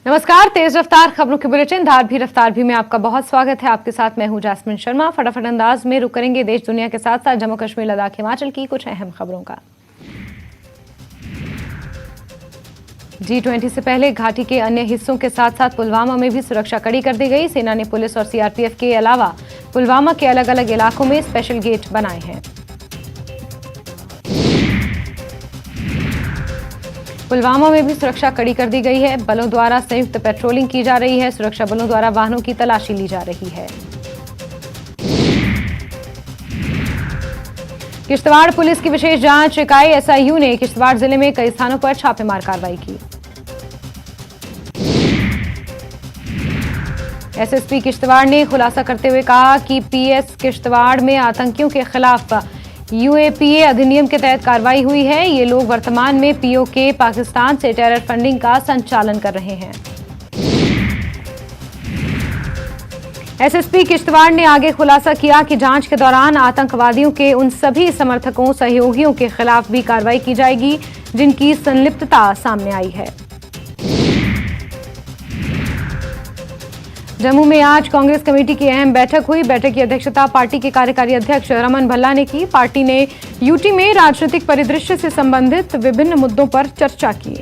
नमस्कार, तेज रफ्तार खबरों के बुलेटिन धार भी रफ्तार भी में आपका बहुत स्वागत है। आपके साथ मैं हूं जास्मिन शर्मा। फटाफट अंदाज में रुक करेंगे देश दुनिया के साथ साथ जम्मू कश्मीर लद्दाख हिमाचल की कुछ अहम खबरों का। G20 से पहले घाटी के अन्य हिस्सों के साथ साथ पुलवामा में भी सुरक्षा कड़ी कर दी गई। सेना ने पुलिस और सीआरपीएफ के अलावा पुलवामा के अलग अलग इलाकों में स्पेशल गेट बनाए हैं। पुलवामा में भी सुरक्षा कड़ी कर दी गई है। बलों द्वारा संयुक्त पेट्रोलिंग की जा रही है। सुरक्षा बलों द्वारा वाहनों की तलाशी ली जा रही है। किश्तवाड़ पुलिस की विशेष जांच इकाई एसआईयू ने किश्तवाड़ जिले में कई स्थानों पर छापेमार कार्रवाई की। एसएसपी किश्तवाड़ ने खुलासा करते हुए कहा कि पीएस किश्तवाड़ में आतंकियों के खिलाफ यूएपीए अधिनियम के तहत कार्रवाई हुई है। ये लोग वर्तमान में पीओके पाकिस्तान से टेरर फंडिंग का संचालन कर रहे हैं। एसएसपी किश्तवाड़ ने आगे खुलासा किया कि जांच के दौरान आतंकवादियों के उन सभी समर्थकों सहयोगियों के खिलाफ भी कार्रवाई की जाएगी जिनकी संलिप्तता सामने आई है। जम्मू में आज कांग्रेस कमेटी की अहम बैठक हुई। बैठक की अध्यक्षता पार्टी के कार्यकारी अध्यक्ष रमन भल्ला ने की। पार्टी ने यूटी में राजनीतिक परिदृश्य से संबंधित विभिन्न मुद्दों पर चर्चा की।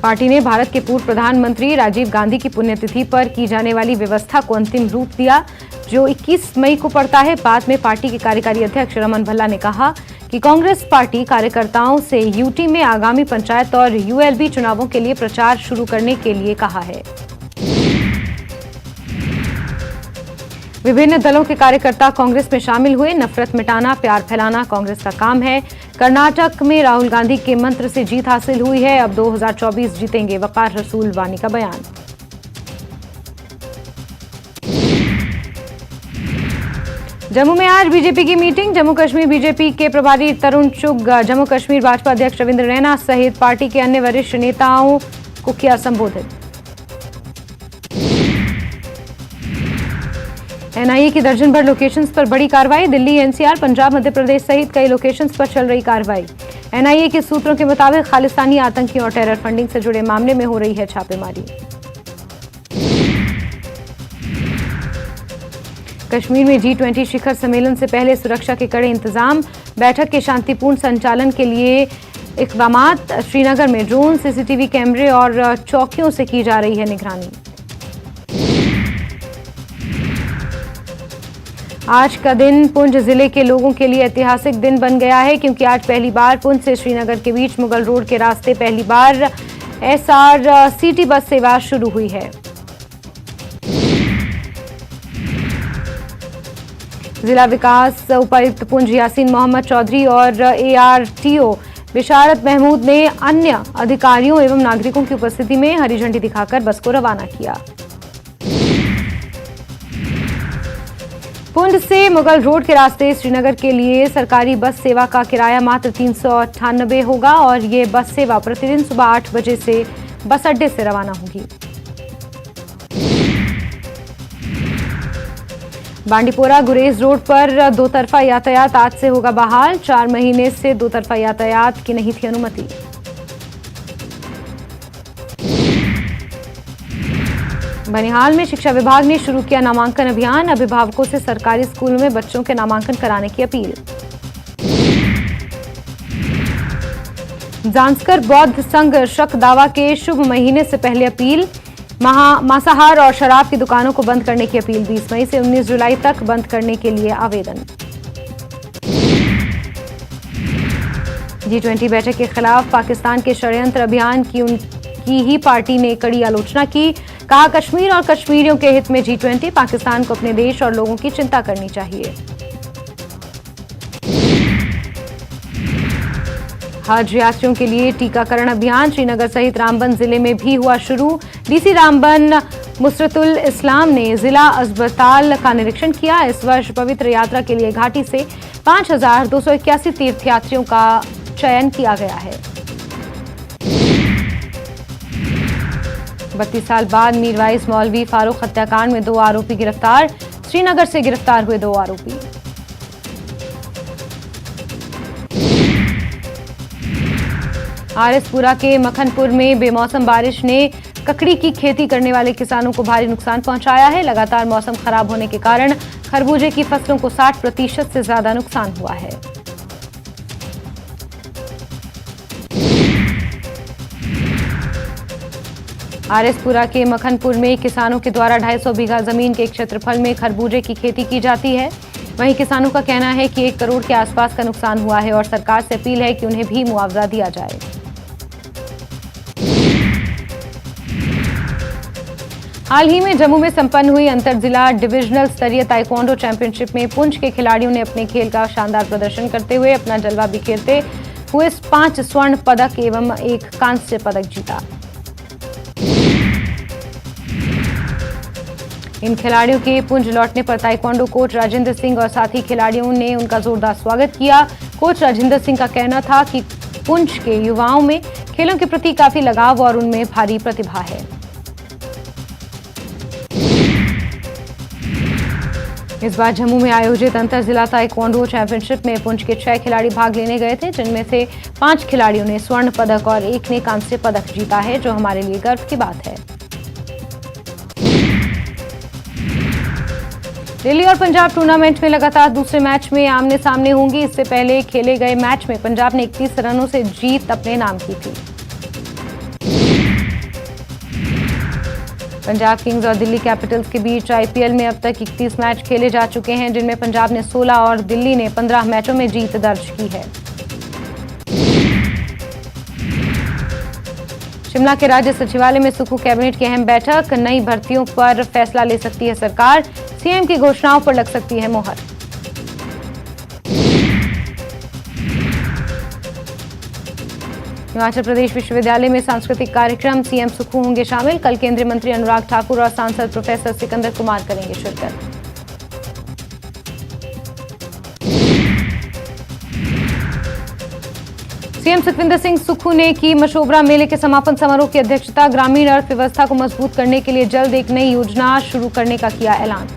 पार्टी ने भारत के पूर्व प्रधानमंत्री राजीव गांधी की पुण्यतिथि पर की जाने वाली व्यवस्था को अंतिम रूप दिया, जो 21 मई को पड़ता है। बाद में पार्टी के कार्यकारी अध्यक्ष रमन भल्ला ने कहा कि कांग्रेस पार्टी कार्यकर्ताओं से यूटी में आगामी पंचायत और यूएलबी चुनावों के लिए प्रचार शुरू करने के लिए कहा है। विभिन्न दलों के कार्यकर्ता कांग्रेस में शामिल हुए। नफरत मिटाना, प्यार फैलाना कांग्रेस का काम है। कर्नाटक में राहुल गांधी के मंत्र से जीत हासिल हुई है। अब 2024 जीतेंगे, वकार रसूल वानी का बयान। जम्मू में आज बीजेपी की मीटिंग। जम्मू कश्मीर बीजेपी के प्रभारी तरुण चुग, जम्मू कश्मीर भाजपा अध्यक्ष रविंद्र रैना सहित पार्टी के अन्य वरिष्ठ नेताओं को किया संबोधित। एनआईए की दर्जन भर लोकेशंस पर बड़ी कार्रवाई। दिल्ली, एनसीआर, पंजाब, मध्य प्रदेश सहित कई लोकेशंस पर चल रही कार्रवाई। एनआईए के सूत्रों के मुताबिक खालिस्तानी आतंकियों और टेरर फंडिंग से जुड़े मामले में हो रही है छापेमारी। कश्मीर में G20 शिखर सम्मेलन से पहले सुरक्षा के कड़े इंतजाम। बैठक के शांतिपूर्ण संचालन के लिए इक़दामात। श्रीनगर में ड्रोन, सीसीटीवी कैमरे और चौकियों से की जा रही है निगरानी। आज का दिन पुंछ जिले के लोगों के लिए ऐतिहासिक दिन बन गया है, क्योंकि आज पहली बार पुंछ से श्रीनगर के बीच मुगल रोड के रास्ते पहली बार SRCT बस सेवा शुरू हुई है। जिला विकास उपायुक्त पुंछ यासीन मोहम्मद चौधरी और ARTO बिशारत महमूद ने अन्य अधिकारियों एवं नागरिकों की उपस्थिति में हरी झंडी दिखाकर बस को रवाना किया। पुंछ से मुगल रोड के रास्ते श्रीनगर के लिए सरकारी बस सेवा का किराया मात्र 398 होगा और ये बस सेवा प्रतिदिन सुबह 8 बजे से बस अड्डे से रवाना होगी। बांडीपोरा गुरेज रोड पर दो तरफा यातायात आज से होगा बहाल। 4 महीने से दो तरफा यातायात की नहीं थी अनुमति। बनिहाल में शिक्षा विभाग ने शुरू किया नामांकन अभियान। अभिभावकों से सरकारी स्कूलों में बच्चों के नामांकन कराने की अपील। जांस्कर बौद्ध संघ शक दावा के शुभ महीने से पहले अपील। मांसाहार और शराब की दुकानों को बंद करने की अपील। 20 मई से 19 जुलाई तक बंद करने के लिए आवेदन। G20 बैठक के खिलाफ पाकिस्तान के षड्यंत्र अभियान की उनकी ही पार्टी ने कड़ी आलोचना की। कहा, कश्मीर और कश्मीरियों के हित में G20, पाकिस्तान को अपने देश और लोगों की चिंता करनी चाहिए। हज यात्रियों के लिए टीकाकरण अभियान श्रीनगर सहित रामबन जिले में भी हुआ शुरू। डीसी रामबन मुसरतुल इस्लाम ने जिला अस्पताल का निरीक्षण किया। इस वर्ष पवित्र यात्रा के लिए घाटी से 5281 तीर्थयात्रियों का चयन किया गया है। 32 साल बाद मीरवाइज मौलवी फारूक हत्याकांड में 2 आरोपी गिरफ्तार। श्रीनगर से गिरफ्तार हुए 2 आरोपी। आरएसपुरा के मखनपुर में बेमौसम बारिश ने ककड़ी की खेती करने वाले किसानों को भारी नुकसान पहुंचाया है। लगातार मौसम खराब होने के कारण खरबूजे की फसलों को 60% से ज्यादा नुकसान हुआ है। आरएसपुरा के मखनपुर में किसानों के द्वारा 250 बीघा जमीन के क्षेत्रफल में खरबूजे की खेती की जाती है। वहीं किसानों का कहना है कि 1 करोड़ के आसपास का नुकसान हुआ है और सरकार से अपील है कि उन्हें भी मुआवजा दिया जाए। हाल ही में जम्मू में संपन्न हुई अंतर जिला डिविजनल स्तरीय ताइक्वांडो चैंपियनशिप में पुंछ के खिलाड़ियों ने अपने खेल का शानदार प्रदर्शन करते हुए अपना जलवा बिखेरते हुए 5 स्वर्ण पदक एवं 1 कांस्य पदक जीता। इन खिलाड़ियों के पुंछ लौटने पर ताइक्वांडो कोच राजेंद्र सिंह और साथी खिलाड़ियों ने उनका जोरदार स्वागत किया। कोच राजेंद्र सिंह का कहना था कि पुंछ के युवाओं में खेलों के प्रति काफी लगाव और उनमें भारी प्रतिभा है। इस बार जम्मू में आयोजित अंतर जिला ताइक्वांडो चैंपियनशिप में पुंछ के 6 खिलाड़ी भाग लेने गए थे, जिनमें से 5 खिलाड़ियों ने स्वर्ण पदक और 1 ने कांस्य पदक जीता है, जो हमारे लिए गर्व की बात है। दिल्ली और पंजाब टूर्नामेंट में लगातार दूसरे मैच में आमने सामने होंगी। इससे पहले खेले गए मैच में पंजाब ने 31 रनों से जीत अपने नाम की थी। पंजाब किंग्स और दिल्ली कैपिटल्स के बीच आईपीएल में अब तक 31 मैच खेले जा चुके हैं, जिनमें पंजाब ने 16 और दिल्ली ने 15 मैचों में जीत दर्ज की है। शिमला के राज्य सचिवालय में सुक्खू कैबिनेट की अहम बैठक। नई भर्तियों पर फैसला ले सकती है सरकार। सीएम की घोषणाओं पर लग सकती है मोहर। हिमाचल प्रदेश विश्वविद्यालय में सांस्कृतिक कार्यक्रम, सीएम सुक्खू होंगे शामिल। कल केंद्रीय मंत्री अनुराग ठाकुर और सांसद प्रोफेसर सिकंदर कुमार करेंगे शिरकत। सीएम सुखविंदर सिंह सुक्खू ने की मशोबरा मेले के समापन समारोह की अध्यक्षता। ग्रामीण अर्थव्यवस्था को मजबूत करने के लिए जल्द एक नई योजना शुरू करने का किया ऐलान।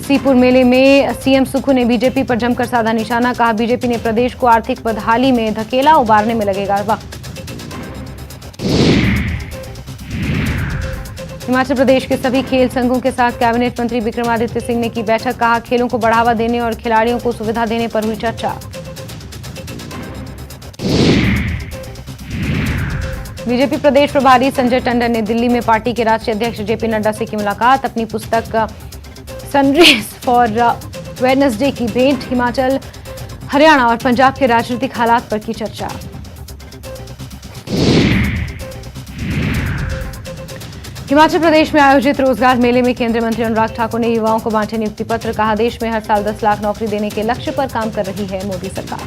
सीपुर मेले में सीएम सुक्खू ने बीजेपी पर जमकर साधा निशाना। कहा, बीजेपी ने प्रदेश को आर्थिक बदहाली में धकेला, उबारने में लगेगा वक्त। हिमाचल प्रदेश के सभी खेल संघों के साथ कैबिनेट मंत्री विक्रमादित्य सिंह ने की बैठक। कहा, खेलों को बढ़ावा देने और खिलाड़ियों को सुविधा देने पर हुई चर्चा। बीजेपी प्रदेश प्रभारी संजय टंडन ने दिल्ली में पार्टी के राष्ट्रीय अध्यक्ष जेपी नड्डा से की मुलाकात। अपनी पुस्तक सनरेज फॉर वेडनेसडे की भेंट। हिमाचल, हरियाणा और पंजाब के राजनीतिक हालात पर की चर्चा। हिमाचल प्रदेश में आयोजित रोजगार मेले में केंद्रीय मंत्री अनुराग ठाकुर ने युवाओं को बांटे नियुक्ति पत्र। कहा, देश में हर साल 10 लाख नौकरी देने के लक्ष्य पर काम कर रही है मोदी सरकार।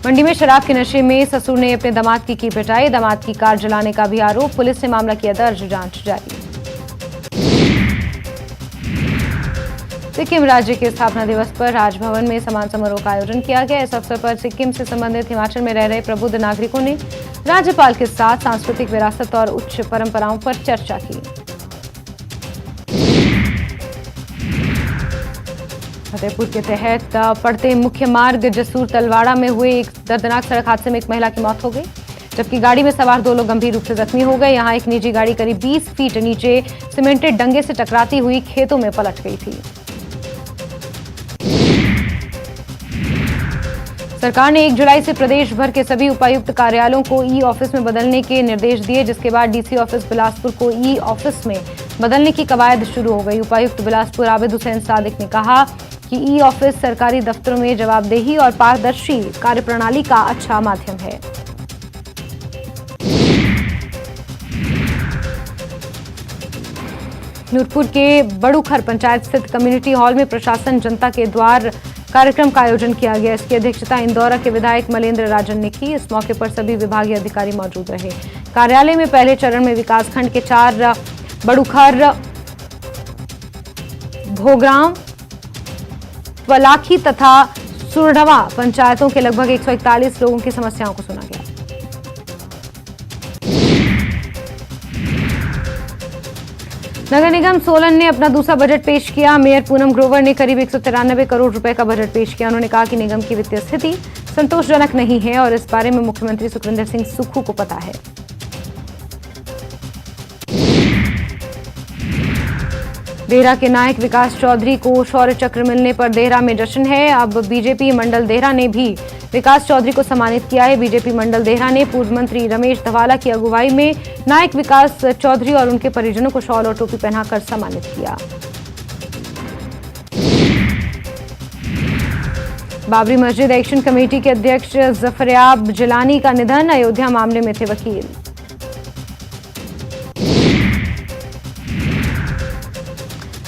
मंडी में शराब के नशे में ससुर ने अपने दामाद की पिटाई। दामाद की कार जलाने का भी आरोप। पुलिस ने मामला किया दर्ज, जांच जारी। सिक्किम राज्य के स्थापना दिवस पर राजभवन में सम्मान समारोह का आयोजन किया गया। इस अवसर पर सिक्किम से संबंधित हिमाचल में रह रहे प्रबुद्ध नागरिकों ने राज्यपाल के साथ सांस्कृतिक विरासत और उच्च परंपराओं पर चर्चा की। फतेहपुर के तहत पड़ते मुख्य मार्ग जसूर तलवाड़ा में हुए एक दर्दनाक सड़क हादसे में एक महिला की मौत हो गई, जबकि गाड़ी में सवार 2 लोग गंभीर रूप से जख्मी हो गए। यहां एक निजी गाड़ी करीब 20 फीट नीचे सीमेंटेड डंगे से टकराती हुई खेतों में पलट गई थी। सरकार ने 1 जुलाई से प्रदेश भर के सभी उपायुक्त कार्यालयों को ई ऑफिस में बदलने के निर्देश दिए, जिसके बाद डीसी ऑफिस बिलासपुर को ई ऑफिस में बदलने की कवायद शुरू हो गई। उपायुक्त बिलासपुर आबिद हुसैन सादिक ने कहा कि ई ऑफिस सरकारी दफ्तरों में जवाबदेही और पारदर्शी कार्यप्रणाली का अच्छा माध्यम है। नूरपुर के बड़ूखर पंचायत स्थित कम्युनिटी हॉल में प्रशासन जनता के द्वार कार्यक्रम का आयोजन किया गया। इसकी अध्यक्षता इंदौरा के विधायक मलेंद्र राजन ने की। इस मौके पर सभी विभागीय अधिकारी मौजूद रहे। कार्यालय में पहले चरण में विकासखंड के 4 बड़ूखर, भोगराम, पलाखी तथा सुरढवा पंचायतों के लगभग 141 लोगों की समस्याओं को सुना गया। नगर निगम सोलन ने अपना दूसरा बजट पेश किया। मेयर पूनम ग्रोवर ने करीब 193 करोड़ रुपए का बजट पेश किया। उन्होंने कहा कि निगम की वित्तीय स्थिति संतोषजनक नहीं है और इस बारे में मुख्यमंत्री सुखविंदर सिंह सुक्खू को पता है। देहरा के नायक विकास चौधरी को शौर्य चक्र मिलने पर देहरा में जश्न है। अब बीजेपी मंडल देहरा ने भी विकास चौधरी को सम्मानित किया है। बीजेपी मंडल देहरा ने पूर्व मंत्री रमेश धवाला की अगुवाई में नायक विकास चौधरी और उनके परिजनों को शॉल और टोपी पहनाकर सम्मानित किया। बाबरी मस्जिद एक्शन कमेटी के अध्यक्ष जफरयाब जिलानी का निधन। अयोध्या मामले में थे वकील।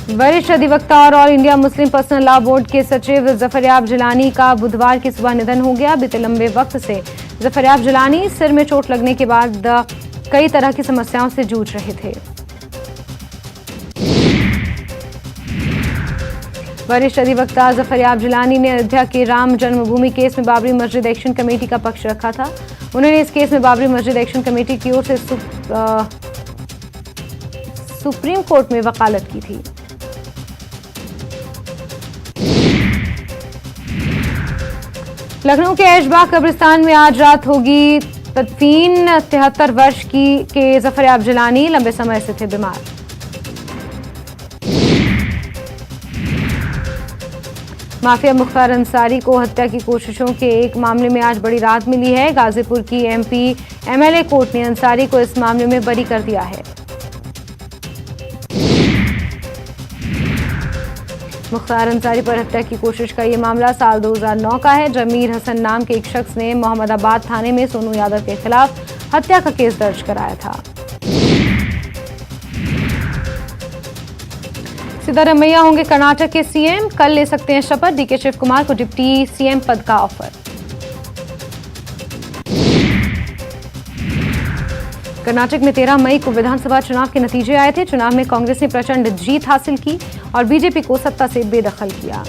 वरिष्ठ अधिवक्ता और all India Muslim personal law board के सचिव जफरयाब जिलानी का बुधवार की सुबह निधन हो गया। बीते लंबे वक्त से जफरयाब जिलानी सिर में चोट लगने के बाद कई तरह की समस्याओं से जूझ रहे थे। वरिष्ठ अधिवक्ता जफरयाब जिलानी ने अयोध्या के राम जन्मभूमि केस में बाबरी मस्जिद एक्शन कमेटी का पक्ष रखा था। उन्होंने इस केस में बाबरी मस्जिद एक्शन कमेटी की ओर से सुप्रीम कोर्ट में वकालत की थी। लखनऊ के ऐशबाग कब्रिस्तान में आज रात होगी तदफीन। 73 वर्ष के जफरयाब जिलानी लंबे समय से थे बीमार। माफिया मुख्तार अंसारी को हत्या की कोशिशों के एक मामले में आज बड़ी राहत मिली है। गाजीपुर की एमपी एमएलए कोर्ट ने अंसारी को इस मामले में बरी कर दिया है। मुख्तार अंसारी पर हत्या की कोशिश का ये मामला साल 2009 का है। जमीर हसन नाम के एक शख्स ने मोहम्मदाबाद थाने में सोनू यादव के खिलाफ हत्या का केस दर्ज कराया था। सिद्धारमैया होंगे कर्नाटक के सीएम। कल ले सकते हैं शपथ। डीके शिव कुमार को डिप्टी सीएम पद का ऑफर। कर्नाटक में 13 मई को विधानसभा चुनाव के नतीजे आए थे। चुनाव में कांग्रेस ने प्रचंड जीत हासिल की और बीजेपी को सत्ता से बेदखल किया।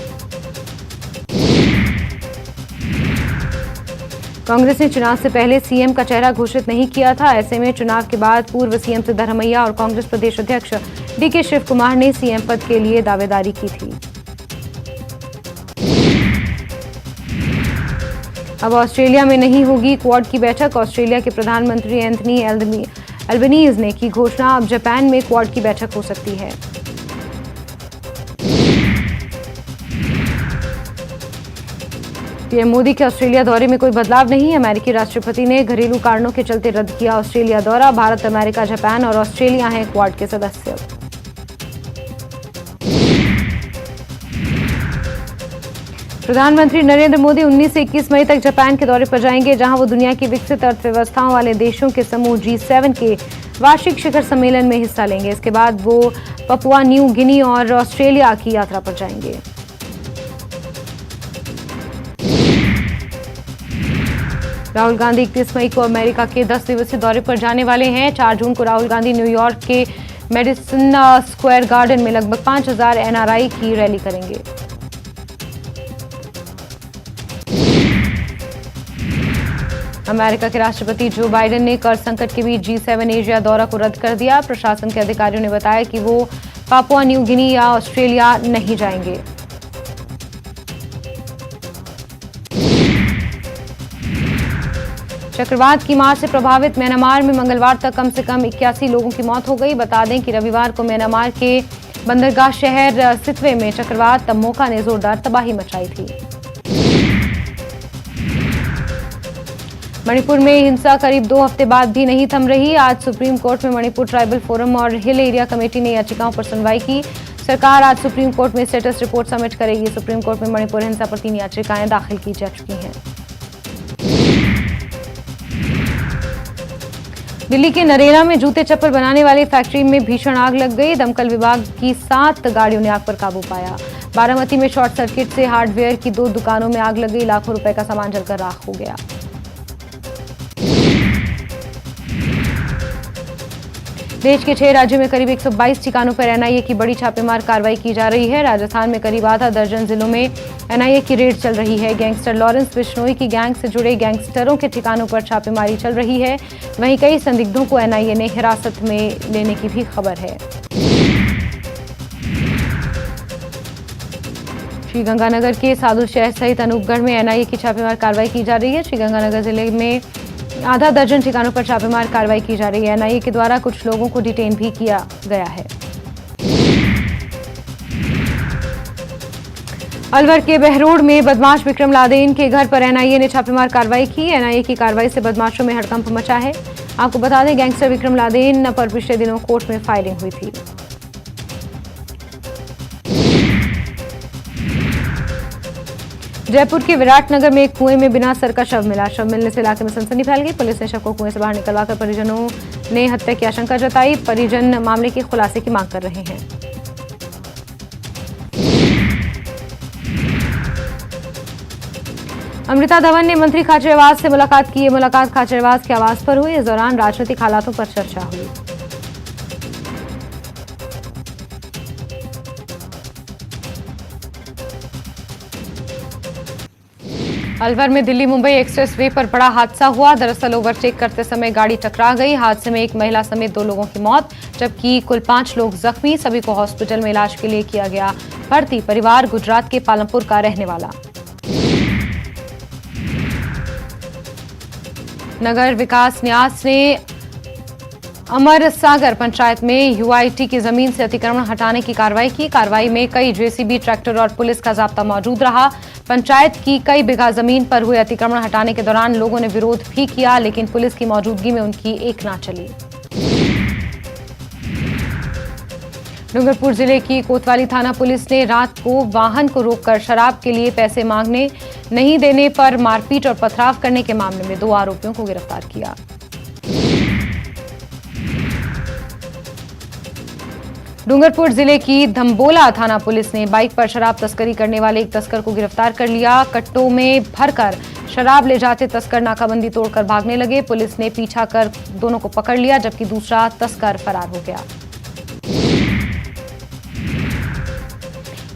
कांग्रेस ने चुनाव से पहले सीएम का चेहरा घोषित नहीं किया था। ऐसे में चुनाव के बाद पूर्व सीएम सिद्धारमैया और कांग्रेस प्रदेश अध्यक्ष डीके शिव कुमार ने सीएम पद के लिए दावेदारी की थी। अब ऑस्ट्रेलिया में नहीं होगी क्वाड की बैठक। ऑस्ट्रेलिया के प्रधानमंत्री एंथनी एल्बनीज ने की घोषणा। अब जापान में क्वाड की बैठक हो सकती है। पीएम मोदी के ऑस्ट्रेलिया दौरे में कोई बदलाव नहीं। अमेरिकी राष्ट्रपति ने घरेलू कारणों के चलते रद्द किया ऑस्ट्रेलिया दौरा। भारत, अमेरिका, जापान और ऑस्ट्रेलिया हैं क्वाड के सदस्य। प्रधानमंत्री नरेंद्र मोदी 19 से 21 मई तक जापान के दौरे पर जाएंगे, जहां वो दुनिया की विकसित अर्थव्यवस्थाओं वाले देशों के समूह G7 के वार्षिक शिखर सम्मेलन में हिस्सा लेंगे। इसके बाद वो पपुआ न्यू गिनी और ऑस्ट्रेलिया की यात्रा पर जाएंगे। राहुल गांधी 31 मई को अमेरिका के 10 दिवसीय दौरे पर जाने वाले हैं। 4 जून को राहुल गांधी न्यूयॉर्क के मेडिसन स्क्वायर गार्डन में लगभग 5000 NRI की रैली करेंगे। अमेरिका के राष्ट्रपति जो बाइडेन ने कर संकट के बीच G7 एशिया दौरा को रद्द कर दिया। प्रशासन के अधिकारियों ने बताया कि वो पापुआ न्यू गिनी या ऑस्ट्रेलिया नहीं जाएंगे। चक्रवात की मार से प्रभावित म्यांमार में मंगलवार तक कम से कम 81 लोगों की मौत हो गई। बता दें कि रविवार को म्यांमार के बंदरगाह शहर सितवे में चक्रवात तमोका ने जोरदार तबाही मचाई थी। मणिपुर में हिंसा करीब 2 हफ्ते बाद भी नहीं थम रही। आज सुप्रीम कोर्ट में मणिपुर ट्राइबल फोरम और हिल एरिया कमेटी ने याचिकाओं पर सुनवाई की। सरकार आज सुप्रीम कोर्ट में स्टेटस रिपोर्ट सबमिट करेगी। सुप्रीम कोर्ट में मणिपुर हिंसा पर 3 याचिकाएं दाखिल की जा चुकी हैं। दिल्ली के नरेला में जूते चप्पल बनाने वाली फैक्ट्री में भीषण आग लग गई। दमकल विभाग की 7 गाड़ियों ने आग पर काबू पाया। बारामती में शॉर्ट सर्किट से हार्डवेयर की 2 दुकानों में आग लग गई। लाखों रुपए का सामान जलकर राख हो गया। देश के 6 राज्यों में करीब 122 ठिकानों पर एनआईए की बड़ी छापेमार कार्रवाई की जा रही है। राजस्थान में करीब आधा दर्जन जिलों में एनआईए की रेड चल रही है। गैंगस्टर लॉरेंस बिश्नोई की गैंग से जुड़े गैंगस्टरों के ठिकानों पर छापेमारी चल रही है। वहीं कई संदिग्धों को एनआईए ने हिरासत में लेने की भी खबर है। श्रीगंगानगर के साधु शहर सहित अनूपगढ़ में एनआईए की छापेमार कार्रवाई की जा रही है। श्रीगंगानगर जिले में आधा दर्जन ठिकानों पर छापेमार कार्रवाई की जा रही है। एनआईए के द्वारा कुछ लोगों को डिटेन भी किया गया है। अलवर के बहरोड में बदमाश विक्रम लादेन के घर पर एनआईए ने छापेमार कार्रवाई की। एनआईए की कार्रवाई से बदमाशों में हड़कंप मचा है। आपको बता दें, गैंगस्टर विक्रम लादेन पर पिछले दिनों कोर्ट में फायरिंग हुई थी। जयपुर के विराटनगर में एक कुएं में बिना सर का शव मिला। शव मिलने से इलाके में सनसनी फैल गई। पुलिस ने शव को कुएं से बाहर निकलवाकर परिजनों ने हत्या की आशंका जताई। परिजन मामले के खुलासे की मांग कर रहे हैं। अमृता धवन ने मंत्री खाचरियावास से मुलाकात की। मुलाकात खाचरियावास के आवास पर हुई। इस दौरान राजनीतिक हालातों पर चर्चा हुई। अलवर में दिल्ली मुंबई एक्सप्रेसवे पर बड़ा हादसा हुआ। दरअसल ओवरटेक करते समय गाड़ी टकरा गई। हादसे में एक महिला समेत 2 लोगों की मौत, जबकि कुल 5 लोग जख्मी। सभी को हॉस्पिटल में इलाज के लिए किया गया भर्ती। परिवार गुजरात के पालमपुर का रहने वाला। नगर विकास न्यास ने अमर सागर पंचायत में यूआईटी की जमीन से अतिक्रमण हटाने की कार्रवाई की। कार्रवाई में कई जेसीबी, ट्रैक्टर और पुलिस का जाब्ता मौजूद रहा। पंचायत की कई बीघा जमीन पर हुए अतिक्रमण हटाने के दौरान लोगों ने विरोध भी किया, लेकिन पुलिस की मौजूदगी में उनकी एक ना चली। डूंगरपुर जिले की कोतवाली थाना पुलिस ने रात को वाहन को रोककर शराब के लिए पैसे मांगने नहीं देने पर मारपीट और पथराव करने के मामले में 2 आरोपियों को गिरफ्तार किया। डूंगरपुर जिले की धम्बोला थाना पुलिस ने बाइक पर शराब तस्करी करने वाले एक तस्कर को गिरफ्तार कर लिया। कट्टों में भरकर शराब ले जाते तस्कर नाकाबंदी तोड़कर भागने लगे। पुलिस ने पीछा कर दोनों को पकड़ लिया, जबकि दूसरा तस्कर फरार हो गया।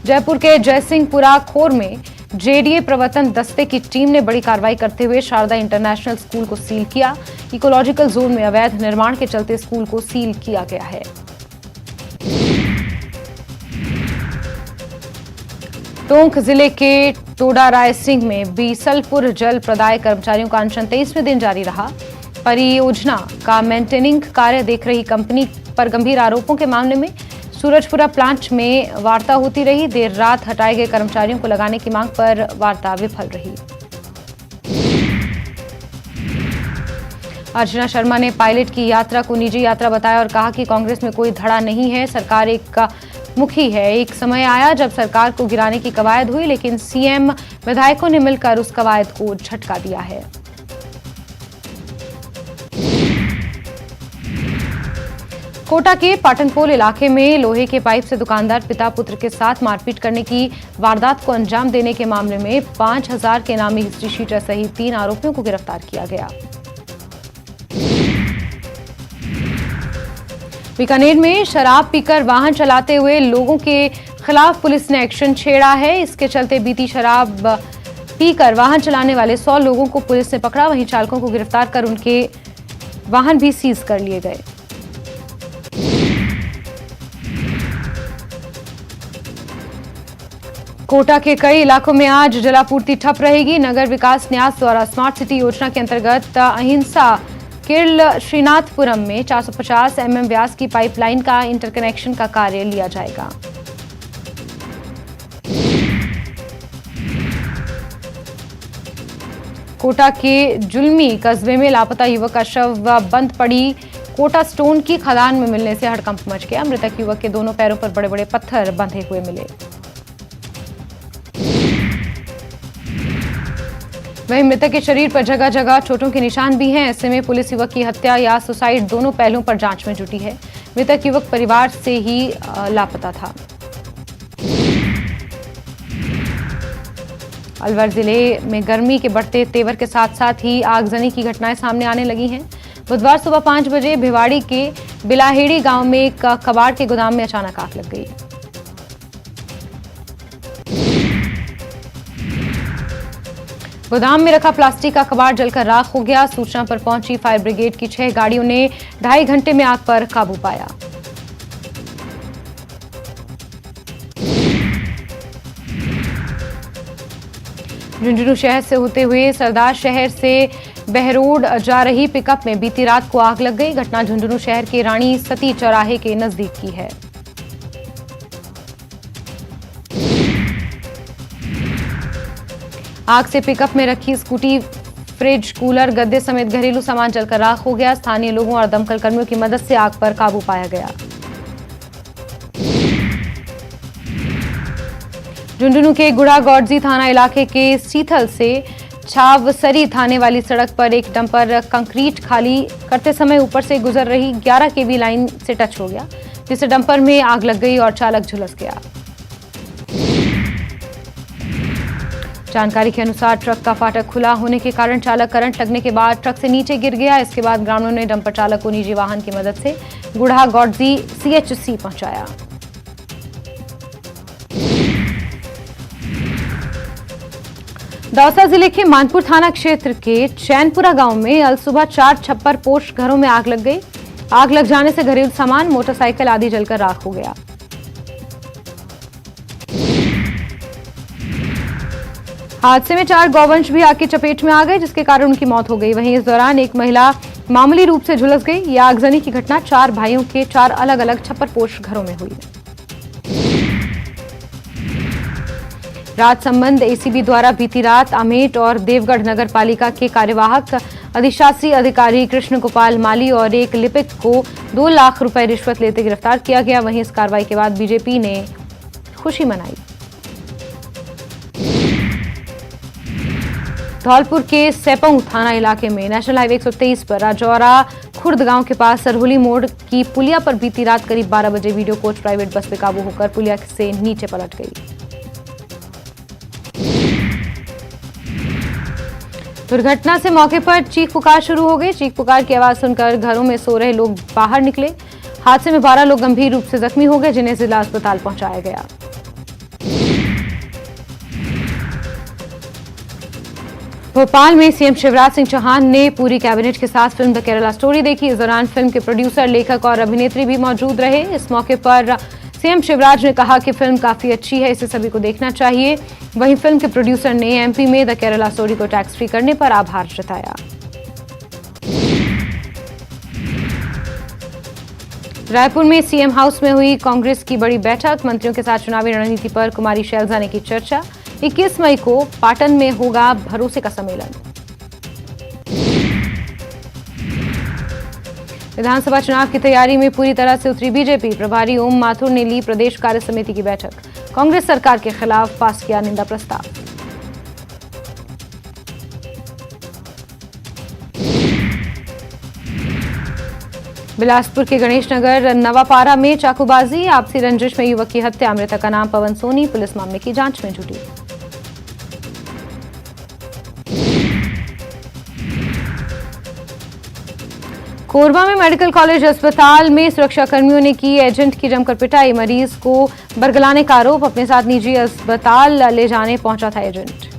जयपुर के जयसिंहपुरा खोर में जेडीए प्रवर्तन दस्ते की टीम ने बड़ी कार्रवाई करते हुए शारदा इंटरनेशनल स्कूल को सील किया। इकोलॉजिकल जोन में अवैध निर्माण के चलते स्कूल को सील किया गया है। टोंक जिले के टोडा राय सिंह में बीसलपुर जल प्रदाय कर्मचारियों का अनशन 23वें दिन जारी रहा। परियोजना का मेंटेनिंग कार्य देख रही कंपनी पर गंभीर आरोपों के मामले में सूरजपुरा प्लांट में वार्ता होती रही। देर रात हटाए गए कर्मचारियों को लगाने की मांग पर वार्ता विफल रही। अर्चना शर्मा ने पायलट की यात्रा को निजी यात्रा बताया और कहा कि कांग्रेस में कोई धड़ा नहीं है, सरकार एक मुखी है। एक समय आया जब सरकार को गिराने की कवायद हुई, लेकिन सीएम विधायकों ने मिलकर उस कवायद को झटका दिया है। कोटा के पाटनपोल इलाके में लोहे के पाइप से दुकानदार पिता पुत्र के साथ मारपीट करने की वारदात को अंजाम देने के मामले में 5000 के नामी हिस्ट्री शीटर सहित 3 आरोपियों को गिरफ्तार किया गया। बीकानेर में शराब पीकर वाहन चलाते हुए लोगों के खिलाफ पुलिस ने एक्शन छेड़ा है। इसके चलते बीती शराब पीकर वाहन चलाने वाले 100 लोगों को पुलिस ने पकड़ा। वहीं चालकों को गिरफ्तार कर उनके वाहन भी सीज कर लिए गए। कोटा के कई इलाकों में आज जलापूर्ति ठप रहेगी। नगर विकास न्यास द्वारा स्मार्ट सिटी योजना के अंतर्गत अहिंसा किर्ल श्रीनाथपुरम में 450 mm व्यास की पाइपलाइन का इंटरकनेक्शन का कार्य लिया जाएगा। कोटा के जुलमी कस्बे में लापता युवक का शव बंद पड़ी कोटा स्टोन की खदान में मिलने से हड़कंप मच गया। मृतक युवक के दोनों पैरों पर बड़े बड़े पत्थर बंधे हुए मिले। वहीं मृतक के शरीर पर जगह जगह चोटों के निशान भी हैं। ऐसे में पुलिस युवक की हत्या या सुसाइड दोनों पहलुओं पर जांच में जुटी है। मृतक युवक परिवार से ही लापता था। अलवर जिले में गर्मी के बढ़ते तेवर के साथ साथ ही आगजनी की घटनाएं सामने आने लगी हैं। बुधवार सुबह 5 बजे भिवाड़ी के बिलाहेड़ी गांव में एक कबाड़ के गोदाम में अचानक आग लग गई। गोदाम में रखा प्लास्टिक का कबाड़ जलकर राख हो गया। सूचना पर पहुंची फायर ब्रिगेड की 6 गाड़ियों ने 2.5 घंटे में आग पर काबू पाया। झुंझुनू शहर से होते हुए सरदार शहर से बहरोड जा रही पिकअप में बीती रात को आग लग गई। घटना झुंझुनू शहर के रानी सती चौराहे के नजदीक की है। आग से पिकअप में रखी स्कूटी, फ्रिज, कूलर, गद्दे समेत घरेलू सामान जलकर राख हो गया। स्थानीय लोगों और दमकल कर्मियों की मदद से आग पर काबू पाया गया। झुंझुनू के गुड़ा गौडजी थाना इलाके के सीथल से छावसरी थाने वाली सड़क पर एक डंपर कंक्रीट खाली करते समय ऊपर से गुजर रही 11 केवी लाइन से टच हो गया, जिससे डंपर में आग लग गई और चालक झुलस गया। जानकारी के अनुसार ट्रक का फाटक खुला होने के कारण चालक करंट लगने के बाद ट्रक से नीचे गिर गया। इसके बाद ग्रामीणों ने डंपर चालक को निजी वाहन की मदद से गुड़ा गौडजी CHC पहुंचाया। दौसा जिले के मानपुर थाना क्षेत्र के चैनपुरा गांव में अल सुबह 4 छप्पर पोश घरों में आग लग गई। आग लग जाने से घरेलू सामान, मोटरसाइकिल आदि जलकर राख हो गया। हादसे में 4 गौवंश भी आग की चपेट में आ गए, जिसके कारण उनकी मौत हो गई। वहीं इस दौरान एक महिला मामूली रूप से झुलस गई। यह आगजनी की घटना 4 भाइयों के 4 अलग अलग छप्पर पोश घरों में हुई। राजसमंद ACB द्वारा बीती रात अमेठ और देवगढ़ नगर पालिका के कार्यवाहक अधिशासी अधिकारी कृष्ण गोपाल माली और एक लिपिक को 2 लाख रुपए रिश्वत लेते गिरफ्तार किया गया। वहीं इस कार्रवाई के बाद बीजेपी ने खुशी मनाई। धौलपुर के सेपऊ थाना इलाके में नेशनल हाईवे 123 पर राजौरा खुर्द गांव के पास सरहुली मोड़ की पुलिया पर बीती रात करीब 12 बजे वीडियो कोच प्राइवेट बस बेकाबू होकर पुलिया से नीचे पलट गई। दुर्घटना से मौके पर चीख पुकार शुरू हो गई। चीख पुकार की आवाज सुनकर घरों में सो रहे लोग बाहर निकले। हादसे में 12 लोग गंभीर रूप से जख्मी हो गए, जिन्हें जिला अस्पताल पहुंचाया गया। भोपाल में CM शिवराज सिंह चौहान ने पूरी कैबिनेट के साथ फिल्म द केरला स्टोरी देखी। इस दौरान फिल्म के प्रोड्यूसर, लेखक और अभिनेत्री भी मौजूद रहे। इस मौके पर CM शिवराज ने कहा कि फिल्म काफी अच्छी है, इसे सभी को देखना चाहिए। वहीं फिल्म के प्रोड्यूसर ने MP में द केरला स्टोरी को टैक्स फ्री करने पर आभार जताया। रायपुर में CM हाउस में हुई कांग्रेस की बड़ी बैठक। मंत्रियों के साथ चुनावी रणनीति पर कुमारी शैलजा ने की चर्चा। 21 मई को पाटन में होगा भरोसे का सम्मेलन। विधानसभा चुनाव की तैयारी में पूरी तरह से उतरी बीजेपी। प्रभारी ओम माथुर ने ली प्रदेश कार्य समिति की बैठक। कांग्रेस सरकार के खिलाफ पास किया निंदा प्रस्ताव। बिलासपुर के गणेश नगर नवापारा में चाकूबाजी, आपसी रंजिश में युवक की हत्या। मृतक का नाम पवन सोनी। पुलिस मामले की जांच में जुटी। कोरबा में मेडिकल कॉलेज अस्पताल में सुरक्षाकर्मियों ने की एजेंट की जमकर पिटाई। मरीज को बरगलाने का आरोप। अपने साथ निजी अस्पताल ले जाने पहुंचा था एजेंट।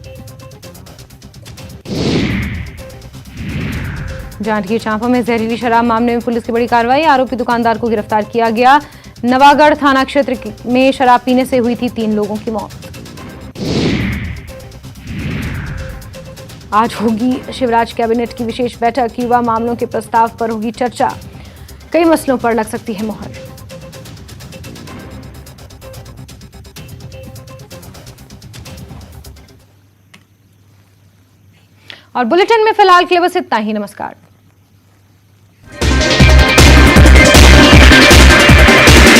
जांजगीर चांपा में जहरीली शराब मामले में पुलिस की बड़ी कार्रवाई। आरोपी दुकानदार को गिरफ्तार किया गया। नवागढ़ थाना क्षेत्र में शराब पीने से हुई थी 3 लोगों की मौत। आज होगी शिवराज कैबिनेट की विशेष बैठक। युवा मामलों के प्रस्ताव पर होगी चर्चा। कई मसलों पर लग सकती है मोहर। और बुलेटिन में फिलहाल के लिए बस इतना ही। नमस्कार।